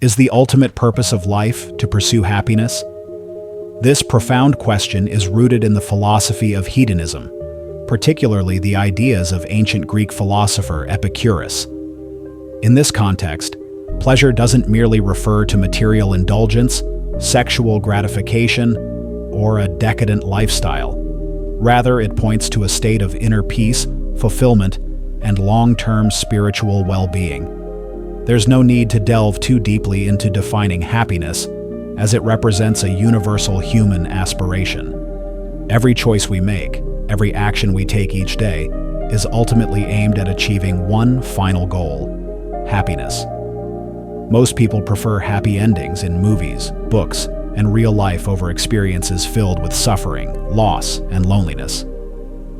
Is the ultimate purpose of life to pursue happiness? This profound question is rooted in the philosophy of hedonism, particularly the ideas of ancient Greek philosopher Epicurus. In this context, pleasure doesn't merely refer to material indulgence, sexual gratification, or a decadent lifestyle. Rather, it points to a state of inner peace, fulfillment, and long-term spiritual well-being. There's no need to delve too deeply into defining happiness, as it represents a universal human aspiration. Every choice we make, every action we take each day, is ultimately aimed at achieving one final goal: happiness. Most people prefer happy endings in movies, books, and real life over experiences filled with suffering, loss, and loneliness.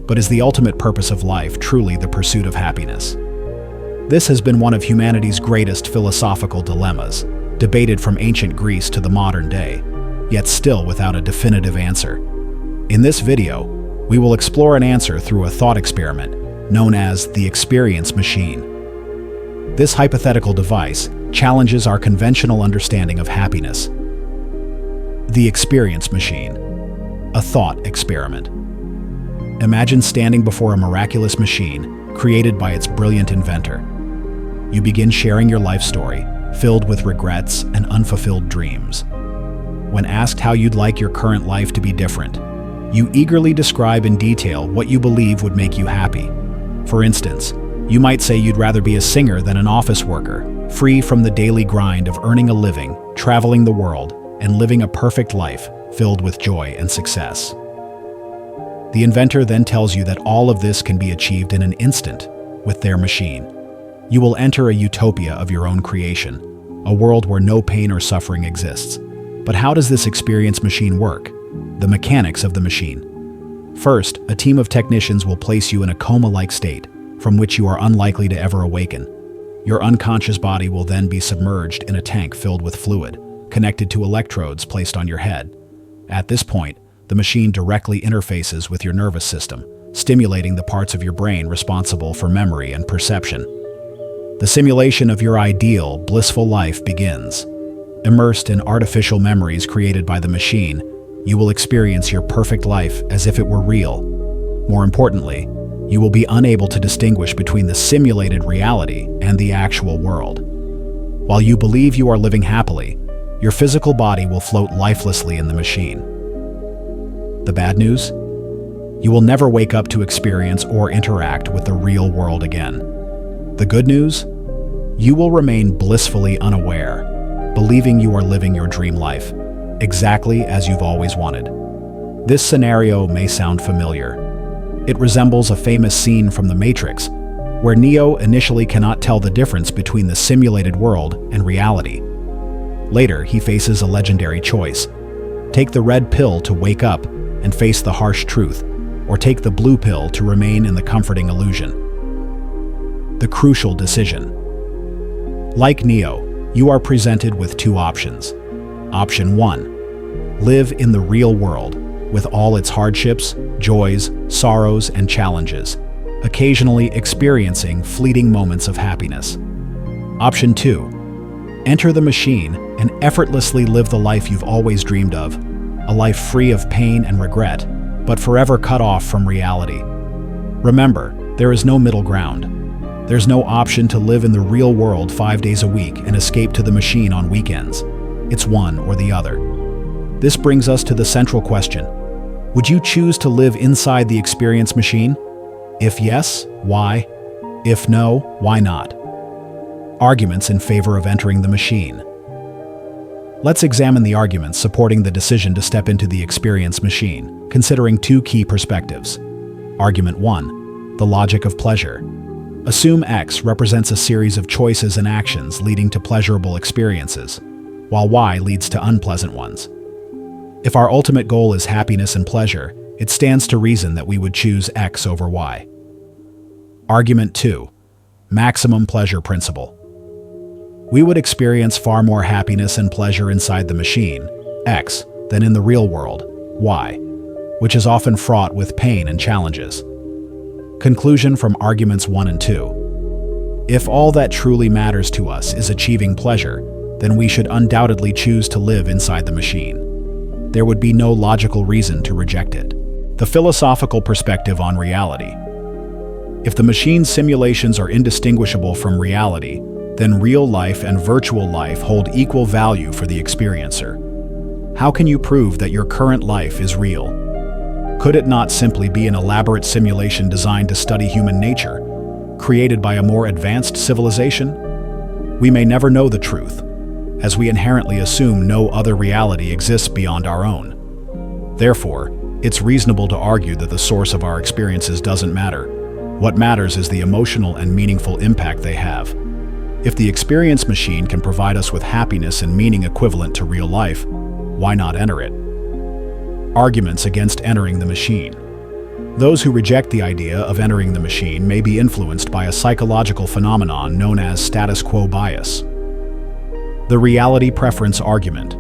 But is the ultimate purpose of life truly the pursuit of happiness? This has been one of humanity's greatest philosophical dilemmas, debated from ancient Greece to the modern day, yet still without a definitive answer. In this video, we will explore an answer through a thought experiment known as the experience machine. This hypothetical device challenges our conventional understanding of happiness. The experience machine, a thought experiment. Imagine standing before a miraculous machine created by its brilliant inventor. You begin sharing your life story, filled with regrets and unfulfilled dreams. When asked how you'd like your current life to be different, you eagerly describe in detail what you believe would make you happy. For instance, you might say you'd rather be a singer than an office worker, free from the daily grind of earning a living, traveling the world, and living a perfect life filled with joy and success. The inventor then tells you that all of this can be achieved in an instant with their machine. You will enter a utopia of your own creation, a world where no pain or suffering exists. But how does this experience machine work? The mechanics of the machine. First, a team of technicians will place you in a coma-like state, from which you are unlikely to ever awaken. Your unconscious body will then be submerged in a tank filled with fluid, connected to electrodes placed on your head. At this point, the machine directly interfaces with your nervous system, stimulating the parts of your brain responsible for memory and perception. The simulation of your ideal, blissful life begins. Immersed in artificial memories created by the machine, you will experience your perfect life as if it were real. More importantly, you will be unable to distinguish between the simulated reality and the actual world. While you believe you are living happily, your physical body will float lifelessly in the machine. The bad news? You will never wake up to experience or interact with the real world again. The good news? You will remain blissfully unaware, believing you are living your dream life, exactly as you've always wanted. This scenario may sound familiar. It resembles a famous scene from The Matrix, where Neo initially cannot tell the difference between the simulated world and reality. Later, he faces a legendary choice. Take the red pill to wake up and face the harsh truth, or take the blue pill to remain in the comforting illusion. The crucial decision. Like Neo, you are presented with two options. Option 1. Live in the real world, with all its hardships, joys, sorrows, and challenges, occasionally experiencing fleeting moments of happiness. Option 2. Enter the machine and effortlessly live the life you've always dreamed of, a life free of pain and regret, but forever cut off from reality. Remember, there is no middle ground. There's no option to live in the real world 5 days a week and escape to the machine on weekends. It's one or the other. This brings us to the central question. Would you choose to live inside the experience machine? If yes, why? If no, why not? Arguments in favor of entering the machine. Let's examine the arguments supporting the decision to step into the experience machine, considering two key perspectives. Argument 1. The logic of pleasure. Assume X represents a series of choices and actions leading to pleasurable experiences, while Y leads to unpleasant ones. If our ultimate goal is happiness and pleasure, it stands to reason that we would choose X over Y. Argument 2. Maximum pleasure principle. We would experience far more happiness and pleasure inside the machine, X, than in the real world, Y, which is often fraught with pain and challenges. Conclusion from arguments 1 and 2. If all that truly matters to us is achieving pleasure, then we should undoubtedly choose to live inside the machine. There would be no logical reason to reject it. The philosophical perspective on reality. If the machine's simulations are indistinguishable from reality, then real life and virtual life hold equal value for the experiencer. How can you prove that your current life is real? Could it not simply be an elaborate simulation designed to study human nature, created by a more advanced civilization? We may never know the truth, as we inherently assume no other reality exists beyond our own. Therefore, it's reasonable to argue that the source of our experiences doesn't matter. What matters is the emotional and meaningful impact they have. If the experience machine can provide us with happiness and meaning equivalent to real life, why not enter it? Arguments against entering the machine. Those who reject the idea of entering the machine may be influenced by a psychological phenomenon known as status quo bias. The reality preference argument.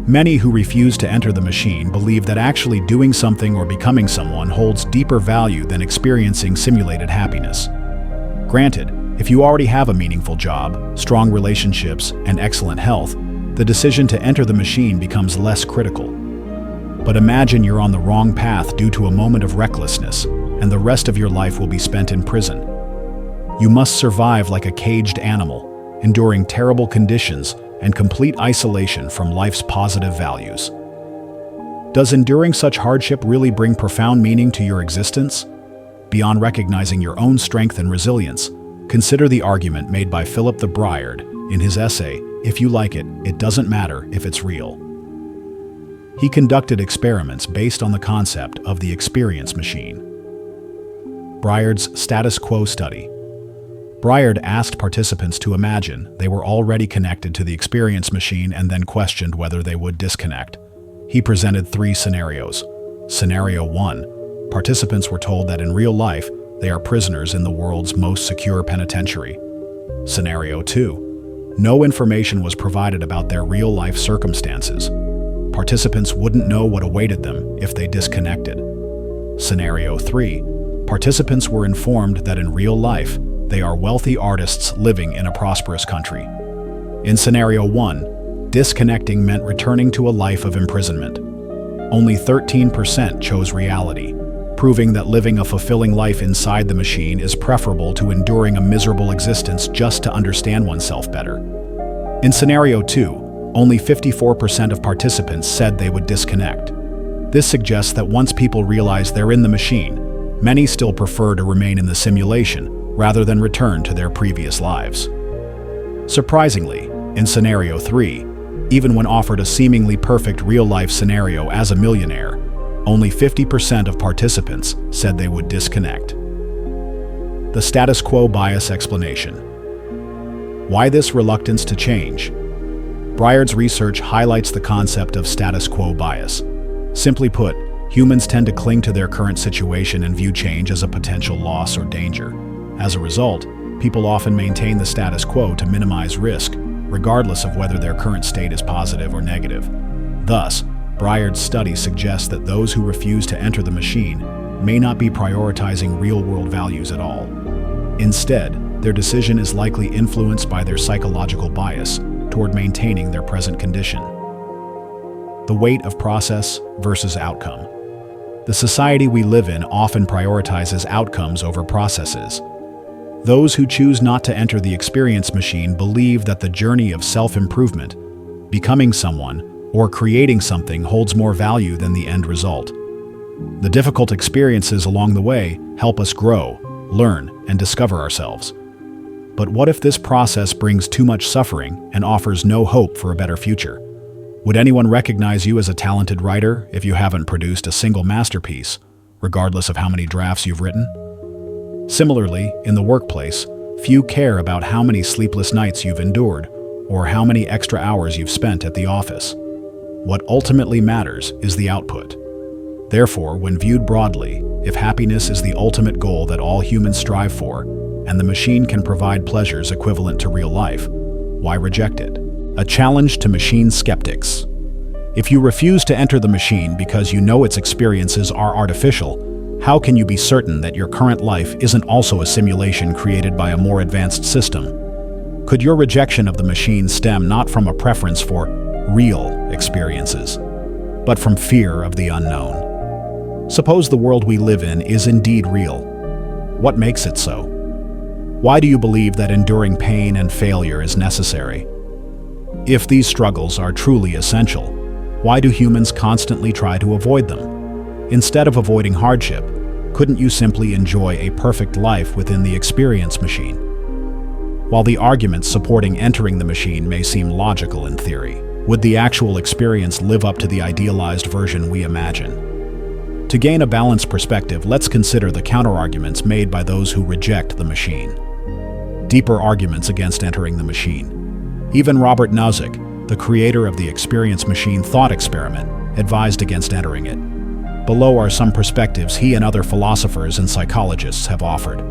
Many who refuse to enter the machine believe that actually doing something or becoming someone holds deeper value than experiencing simulated happiness. Granted, if you already have a meaningful job, strong relationships, and excellent health, the decision to enter the machine becomes less critical. But imagine you're on the wrong path due to a moment of recklessness, and the rest of your life will be spent in prison. You must survive like a caged animal, enduring terrible conditions and complete isolation from life's positive values. Does enduring such hardship really bring profound meaning to your existence? Beyond recognizing your own strength and resilience, consider the argument made by Philip the Briard in his essay, "If You Like It, It Doesn't Matter If It's Real." He conducted experiments based on the concept of the experience machine. Briard's status quo study. Briard asked participants to imagine they were already connected to the experience machine and then questioned whether they would disconnect. He presented 3 scenarios. Scenario 1, participants were told that in real life, they are prisoners in the world's most secure penitentiary. Scenario 2, no information was provided about their real-life circumstances. Participants wouldn't know what awaited them if they disconnected. Scenario 3, participants were informed that in real life, they are wealthy artists living in a prosperous country. In Scenario 1, disconnecting meant returning to a life of imprisonment. Only 13% chose reality, proving that living a fulfilling life inside the machine is preferable to enduring a miserable existence just to understand oneself better. In Scenario 2, only 54% of participants said they would disconnect. This suggests that once people realize they're in the machine, many still prefer to remain in the simulation rather than return to their previous lives. Surprisingly, in Scenario 3, even when offered a seemingly perfect real-life scenario as a millionaire, only 50% of participants said they would disconnect. The status quo bias explanation. Why this reluctance to change? Briard's research highlights the concept of status quo bias. Simply put, humans tend to cling to their current situation and view change as a potential loss or danger. As a result, people often maintain the status quo to minimize risk, regardless of whether their current state is positive or negative. Thus, Briard's study suggests that those who refuse to enter the machine may not be prioritizing real-world values at all. Instead, their decision is likely influenced by their psychological bias toward maintaining their present condition. The weight of process versus outcome. The society we live in often prioritizes outcomes over processes. Those who choose not to enter the experience machine believe that the journey of self-improvement, becoming someone, or creating something holds more value than the end result. The difficult experiences along the way help us grow, learn, and discover ourselves. But what if this process brings too much suffering and offers no hope for a better future? Would anyone recognize you as a talented writer if you haven't produced a single masterpiece, regardless of how many drafts you've written? Similarly, in the workplace, few care about how many sleepless nights you've endured or how many extra hours you've spent at the office. What ultimately matters is the output. Therefore, when viewed broadly, if happiness is the ultimate goal that all humans strive for, and the machine can provide pleasures equivalent to real life, why reject it? A challenge to machine skeptics. If you refuse to enter the machine because you know its experiences are artificial, how can you be certain that your current life isn't also a simulation created by a more advanced system? Could your rejection of the machine stem not from a preference for real experiences, but from fear of the unknown? Suppose the world we live in is indeed real. What makes it so? Why do you believe that enduring pain and failure is necessary? If these struggles are truly essential, why do humans constantly try to avoid them? Instead of avoiding hardship, couldn't you simply enjoy a perfect life within the experience machine? While the arguments supporting entering the machine may seem logical in theory, would the actual experience live up to the idealized version we imagine? To gain a balanced perspective, let's consider the counterarguments made by those who reject the machine. Deeper arguments against entering the machine. Even Robert Nozick, the creator of the experience machine thought experiment, advised against entering it. Below are some perspectives he and other philosophers and psychologists have offered.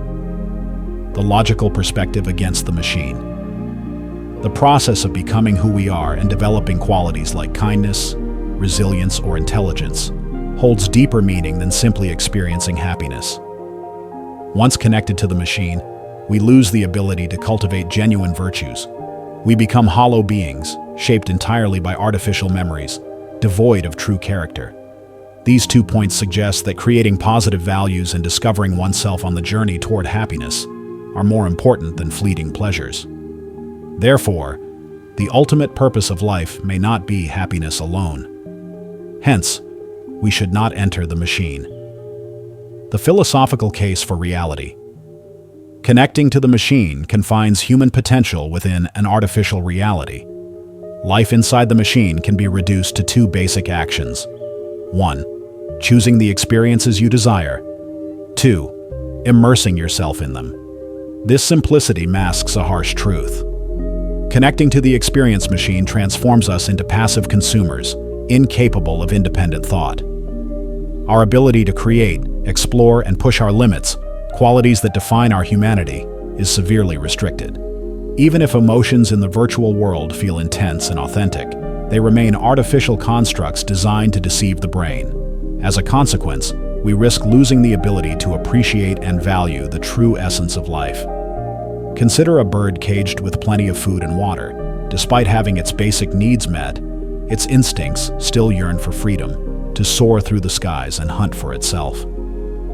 The logical perspective against the machine. The process of becoming who we are and developing qualities like kindness, resilience, or intelligence holds deeper meaning than simply experiencing happiness. Once connected to the machine, we lose the ability to cultivate genuine virtues. We become hollow beings, shaped entirely by artificial memories, devoid of true character. These 2 points suggest that creating positive values and discovering oneself on the journey toward happiness are more important than fleeting pleasures. Therefore, the ultimate purpose of life may not be happiness alone. Hence, we should not enter the machine. The philosophical case for reality. Connecting to the machine confines human potential within an artificial reality. Life inside the machine can be reduced to 2 basic actions. 1. Choosing the experiences you desire. 2. Immersing yourself in them. This simplicity masks a harsh truth. Connecting to the experience machine transforms us into passive consumers, incapable of independent thought. Our ability to create, explore, and push our limits, qualities that define our humanity, is severely restricted. Even if emotions in the virtual world feel intense and authentic, they remain artificial constructs designed to deceive the brain. As a consequence, we risk losing the ability to appreciate and value the true essence of life. Consider a bird caged with plenty of food and water. Despite having its basic needs met, its instincts still yearn for freedom, to soar through the skies and hunt for itself.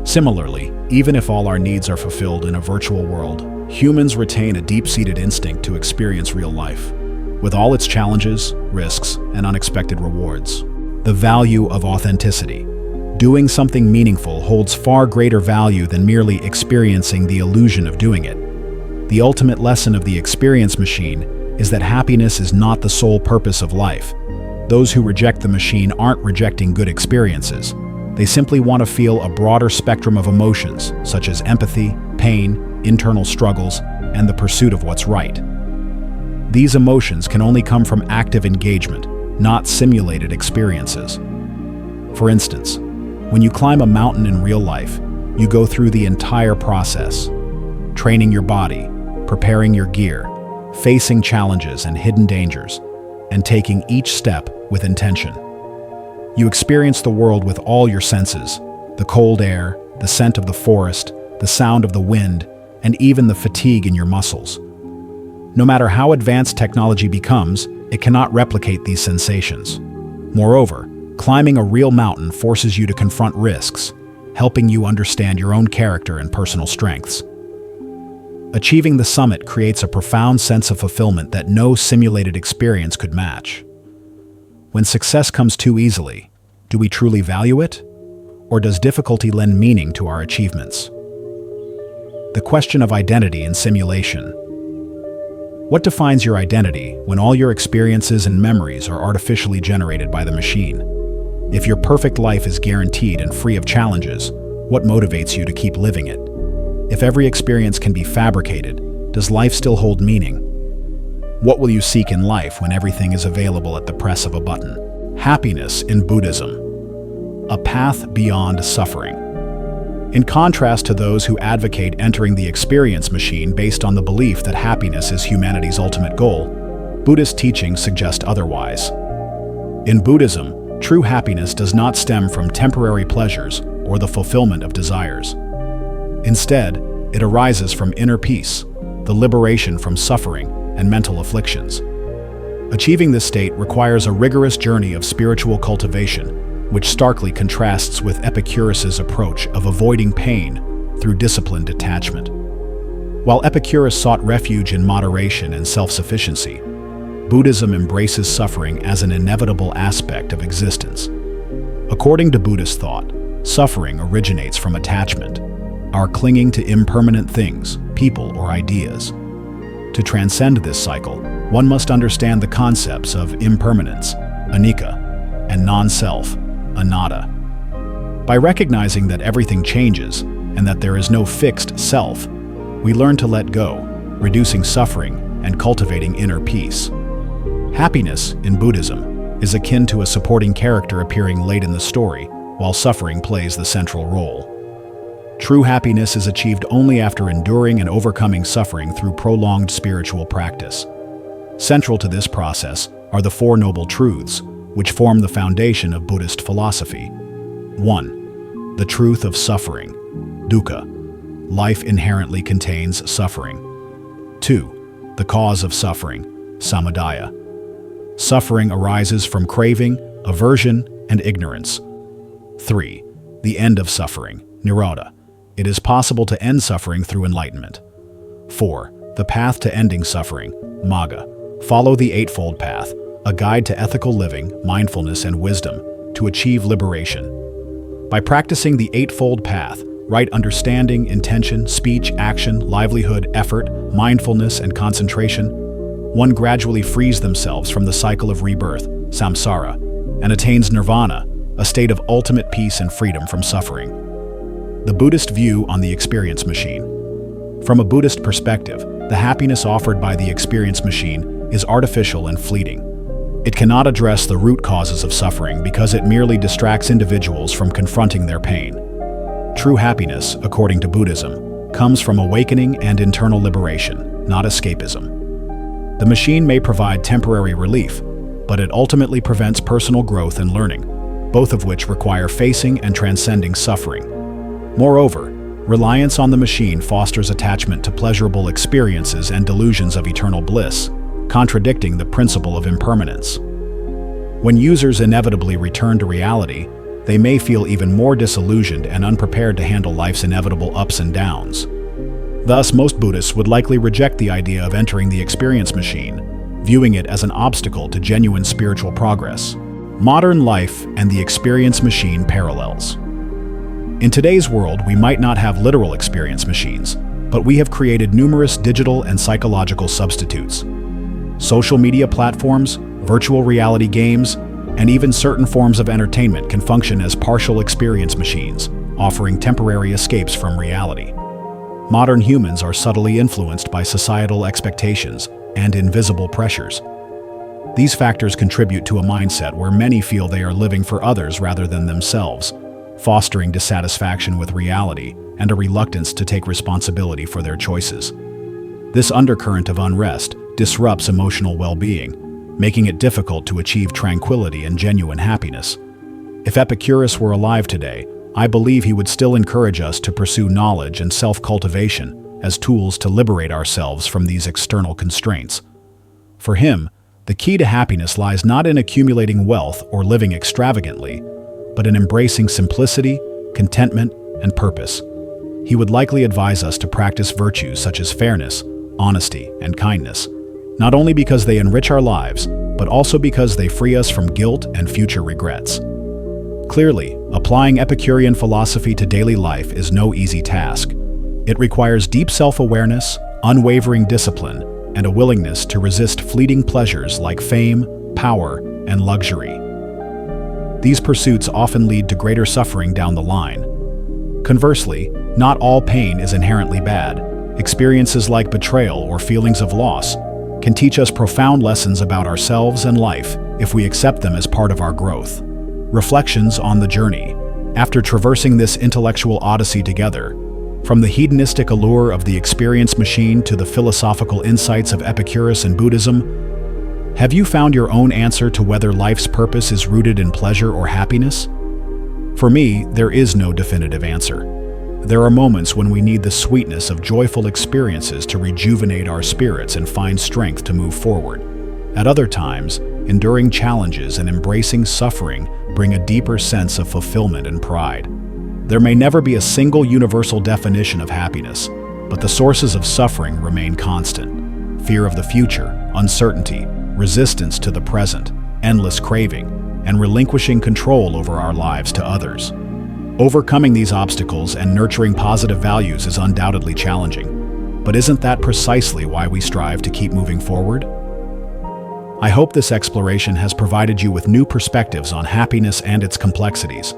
Similarly, even if all our needs are fulfilled in a virtual world, humans retain a deep-seated instinct to experience real life, with all its challenges, risks, and unexpected rewards. The value of authenticity. Doing something meaningful holds far greater value than merely experiencing the illusion of doing it. The ultimate lesson of the experience machine is that happiness is not the sole purpose of life. Those who reject the machine aren't rejecting good experiences. They simply want to feel a broader spectrum of emotions, such as empathy, pain, internal struggles, and the pursuit of what's right. These emotions can only come from active engagement, not simulated experiences. For instance, when you climb a mountain in real life, you go through the entire process, training your body, preparing your gear, facing challenges and hidden dangers, and taking each step with intention. You experience the world with all your senses, the cold air, the scent of the forest, the sound of the wind, and even the fatigue in your muscles. No matter how advanced technology becomes, it cannot replicate these sensations. Moreover, climbing a real mountain forces you to confront risks, helping you understand your own character and personal strengths. Achieving the summit creates a profound sense of fulfillment that no simulated experience could match. When success comes too easily, do we truly value it? Or does difficulty lend meaning to our achievements? The question of identity in simulation. What defines your identity when all your experiences and memories are artificially generated by the machine? If your perfect life is guaranteed and free of challenges, what motivates you to keep living it? If every experience can be fabricated, does life still hold meaning? What will you seek in life when everything is available at the press of a button? Happiness in Buddhism. A path beyond suffering. In contrast to those who advocate entering the experience machine based on the belief that happiness is humanity's ultimate goal, Buddhist teachings suggest otherwise. In Buddhism, true happiness does not stem from temporary pleasures or the fulfillment of desires. Instead, it arises from inner peace, the liberation from suffering, and mental afflictions. Achieving this state requires a rigorous journey of spiritual cultivation, which starkly contrasts with Epicurus's approach of avoiding pain through disciplined detachment. While Epicurus sought refuge in moderation and self-sufficiency, Buddhism embraces suffering as an inevitable aspect of existence. According to Buddhist thought, suffering originates from attachment, our clinging to impermanent things, people, or ideas. To transcend this cycle, one must understand the concepts of impermanence, anicca, and non-self, anatta. By recognizing that everything changes and that there is no fixed self, we learn to let go, reducing suffering and cultivating inner peace. Happiness, in Buddhism, is akin to a supporting character appearing late in the story, while suffering plays the central role. True happiness is achieved only after enduring and overcoming suffering through prolonged spiritual practice. Central to this process are the Four Noble Truths, which form the foundation of Buddhist philosophy. 1. The truth of suffering, dukkha. Life inherently contains suffering. 2. The cause of suffering, samudaya. Suffering arises from craving, aversion, and ignorance. 3. The end of suffering, nirodha. It is possible to end suffering through enlightenment. 4. The path to ending suffering, magga. Follow the Eightfold Path, a guide to ethical living, mindfulness, and wisdom, to achieve liberation. By practicing the Eightfold Path, right understanding, intention, speech, action, livelihood, effort, mindfulness, and concentration, one gradually frees themselves from the cycle of rebirth, samsara, and attains nirvana, a state of ultimate peace and freedom from suffering. The Buddhist view on the experience machine. From a Buddhist perspective, the happiness offered by the experience machine is artificial and fleeting. It cannot address the root causes of suffering because it merely distracts individuals from confronting their pain. True happiness, according to Buddhism, comes from awakening and internal liberation, not escapism. The machine may provide temporary relief, but it ultimately prevents personal growth and learning, both of which require facing and transcending suffering. Moreover, reliance on the machine fosters attachment to pleasurable experiences and delusions of eternal bliss, contradicting the principle of impermanence. When users inevitably return to reality, they may feel even more disillusioned and unprepared to handle life's inevitable ups and downs. Thus, most Buddhists would likely reject the idea of entering the experience machine, viewing it as an obstacle to genuine spiritual progress. Modern life and the experience machine parallels. In today's world, we might not have literal experience machines, but we have created numerous digital and psychological substitutes. Social media platforms, virtual reality games, and even certain forms of entertainment can function as partial experience machines, offering temporary escapes from reality. Modern humans are subtly influenced by societal expectations and invisible pressures. These factors contribute to a mindset where many feel they are living for others rather than themselves, fostering dissatisfaction with reality and a reluctance to take responsibility for their choices. This undercurrent of unrest disrupts emotional well-being, making it difficult to achieve tranquility and genuine happiness. If Epicurus were alive today, I believe he would still encourage us to pursue knowledge and self-cultivation as tools to liberate ourselves from these external constraints. For him, the key to happiness lies not in accumulating wealth or living extravagantly, but in embracing simplicity, contentment, and purpose. He would likely advise us to practice virtues such as fairness, honesty, and kindness, not only because they enrich our lives, but also because they free us from guilt and future regrets. Clearly, applying Epicurean philosophy to daily life is no easy task. It requires deep self-awareness, unwavering discipline, and a willingness to resist fleeting pleasures like fame, power, and luxury. These pursuits often lead to greater suffering down the line. Conversely, not all pain is inherently bad. Experiences like betrayal or feelings of loss can teach us profound lessons about ourselves and life if we accept them as part of our growth. Reflections on the journey. After traversing this intellectual odyssey together, from the hedonistic allure of the experience machine to the philosophical insights of Epicurus and Buddhism, have you found your own answer to whether life's purpose is rooted in pleasure or happiness? For me, there is no definitive answer. There are moments when we need the sweetness of joyful experiences to rejuvenate our spirits and find strength to move forward. At other times, enduring challenges and embracing suffering bring a deeper sense of fulfillment and pride. There may never be a single universal definition of happiness, but the sources of suffering remain constant. Fear of the future, uncertainty, resistance to the present, endless craving, and relinquishing control over our lives to others. Overcoming these obstacles and nurturing positive values is undoubtedly challenging. But isn't that precisely why we strive to keep moving forward? I hope this exploration has provided you with new perspectives on happiness and its complexities.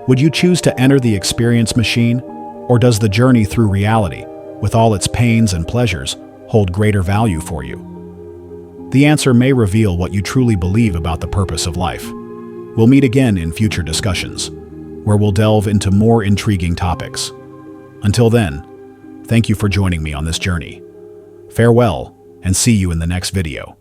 Would you choose to enter the experience machine, or does the journey through reality, with all its pains and pleasures, hold greater value for you? The answer may reveal what you truly believe about the purpose of life. We'll meet again in future discussions, where we'll delve into more intriguing topics. Until then, thank you for joining me on this journey. Farewell, and see you in the next video.